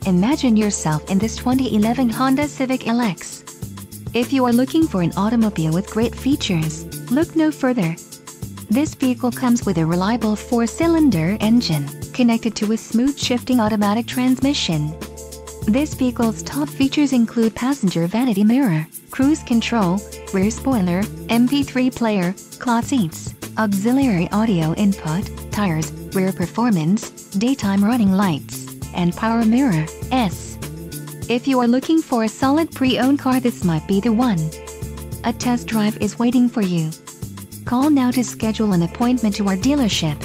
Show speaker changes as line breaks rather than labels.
Imagine yourself in this 2011 Honda Civic LX. If you are looking for an automobile with great features, look no further. This vehicle comes with a reliable 4-cylinder engine, connected to a smooth shifting automatic transmission. This vehicle's top features include passenger vanity mirror, cruise control, rear spoiler, MP3 player, cloth seats, auxiliary audio input, tires, rear performance, daytime running lights, and power mirror. If you are looking for a solid pre-owned car, this might be the one. A test drive is waiting for you. Call now to schedule an appointment to our dealership.